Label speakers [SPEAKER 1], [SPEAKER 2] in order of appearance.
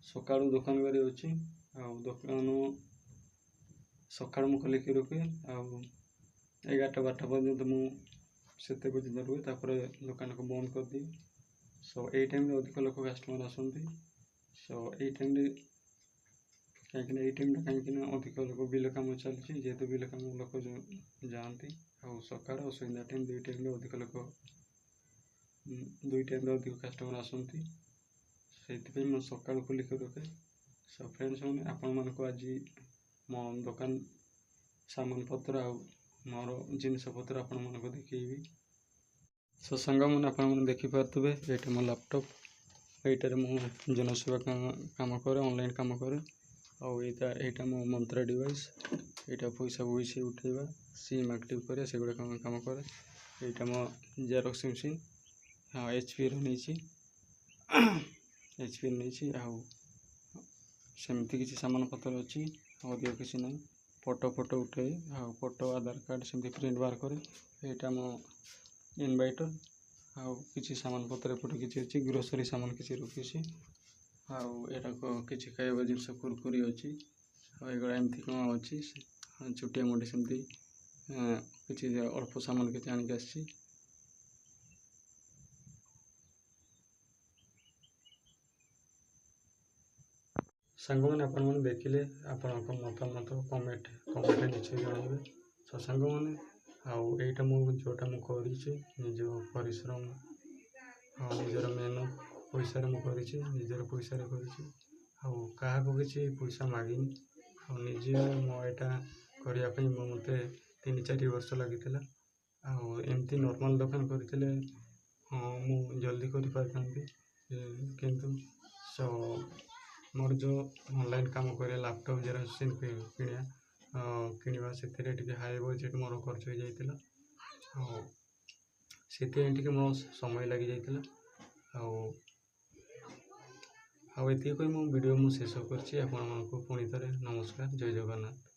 [SPEAKER 1] ସକାଳୁ ଦୋକାନ କରି ଅଛି ଆଉ ଦୋକାନ ସକାଳୁ ମୁଁ ଖୋଲିକି ରଖେ ଆଉ 11ଟା 12ଟା ପର୍ଯ୍ୟନ୍ତ ମୁଁ ସେତେ ପର୍ଯ୍ୟନ୍ତ ରୁହେ, ତାପରେ ଦୋକାନକୁ ବନ୍ଦ କରିଦିଏ। ସୋ ଏଇ ଟାଇମ୍ରେ ଅଧିକ ଲୋକ କଷ୍ଟମର ଆସନ୍ତି। ସୋ ଏଇ ଟାଇମ୍ରେ କାହିଁକିନା ଅଧିକ ଲୋକ ବିଲ କାମ ଚାଲିଛି, ଯେହେତୁ ବିଲ କାମ ଲୋକ ଯାଆନ୍ତି ଆଉ ସକାଳ ଆଉ ସନ୍ଧ୍ୟା ଟାଇମ୍ ଦୁଇ ଟାଇମ୍ରେ ଅଧିକ କଷ୍ଟମର ଆସନ୍ତି। ସେଇଥିପାଇଁ ମୁଁ ସକାଳୁ ଖୋଲିକି ରଖେ। ସୋ ଫ୍ରେଣ୍ଡସ୍ ମାନେ ଆପଣମାନଙ୍କୁ ଆଜି ମୋ ଦୋକାନ ସାମାନ ପତ୍ର ଆଉ ମୋର ଜିନିଷପତ୍ର ଆପଣମାନଙ୍କୁ ଦେଖେଇବି। ସୋ ସାଙ୍ଗମାନେ ଆପଣମାନେ ଦେଖିପାରୁଥିବେ, ଏଇଟା ମୋ ଲ୍ୟାପଟପ୍। ଏଇଟାରେ ମୁଁ ଜନସେବା କାମ କରେ, ଅନଲାଇନ୍ କାମ କରେ। ଆଉ ଏଇଟା ମୋ ମନ୍ତ୍ରା ଡିଭାଇସ୍। ଏଇଟା ପଇସା ଉଠେଇବା, ସିମ୍ ଆକ୍ଟିଭ୍ କରିବା, ସେଗୁଡ଼ା କାମ କରେ। ଏଇଟା ମୋ ଜେରକ୍ସ ମେସିନ୍, HPର ନେଇଛି। ଆଉ ସେମିତି କିଛି ସାମାନ ପତ୍ର ଅଛି, ଅଧିକ କିଛି ନାହିଁ। ଫଟୋ ଉଠାଏ ଆଉ ଫଟୋ ଆଧାର କାର୍ଡ଼ ସେମିତି ପ୍ରିଣ୍ଟ ବାହାର କରେ। ଏଇଟା ମୋ ଇନଭର୍ଟର୍ ଆଉ କିଛି ସାମାନ ପତ୍ର ଏପଟେ କିଛି ଅଛି, ଗ୍ରୋସରୀ ସାମାନ କିଛି ରଖିଛି। ଆଉ ଏଟାକ କିଛି ଖାଇବା ଜିନିଷ କୁରକୁରି ଅଛି। ଆଉ ଏଗୁଡ଼ା ଏମିତି କ'ଣ ଅଛି, ଛୋଟିଆ ମୋଟି ସେମିତି କିଛି ଅଳ୍ପ ସାମାନ କିଛି ଆଣିକି ଆସିଛି। ସାଙ୍ଗମାନେ ଆପଣମାନେ ଦେଖିଲେ ଆପଣଙ୍କ ମତାମତ କମେଣ୍ଟରେ ନିଶ୍ଚୟ ଜଣାଇବେ। ସୋ ସାଙ୍ଗମାନେ ଆଉ ଏଇଟା ଯେଉଁଟା ମୁଁ କରିଛି ନିଜ ପରିଶ୍ରମ ଆଉ ନିଜର ମେହନତ ପଇସାରେ ମୁଁ କରିଛି, ନିଜର ପଇସାରେ କରିଛି। ଆଉ କାହାକୁ କିଛି ପଇସା ମାଗିନି। ଆଉ ନିଜେ ମୁଁ ଏଇଟା କରିବା ପାଇଁ ମୋତେ 3-4 ବର୍ଷ ଲାଗିଥିଲା। ଆଉ ଏମିତି ନର୍ମାଲ୍ ଦୋକାନ କରିଥିଲେ ମୁଁ ଜଲ୍ଦି କରିପାରିଥାନ୍ତି, କିନ୍ତୁ ମୋର ଯେଉଁ ଅନଲାଇନ୍ କାମ କରିବା ଲ୍ୟାପଟପ୍ ଜେରକ୍ସ ମେସିନ୍ କିଣିବା ସେଥିରେ ଟିକେ ହାଇ ବଜେଟ୍ ମୋର ଖର୍ଚ୍ଚ ହୋଇଯାଇଥିଲା। ଆଉ ସେଥିପାଇଁ ଟିକେ ମୋ ସମୟ ଲାଗିଯାଇଥିଲା। ଆଉ ଏତିକି କହି ମୋ ଭିଡ଼ିଓ ମୁଁ ଶେଷ କରିଛି। ଆପଣମାନଙ୍କୁ ପୁଣି ଥରେ ନମସ୍କାର, ଜୟ ଜଗନ୍ନାଥ।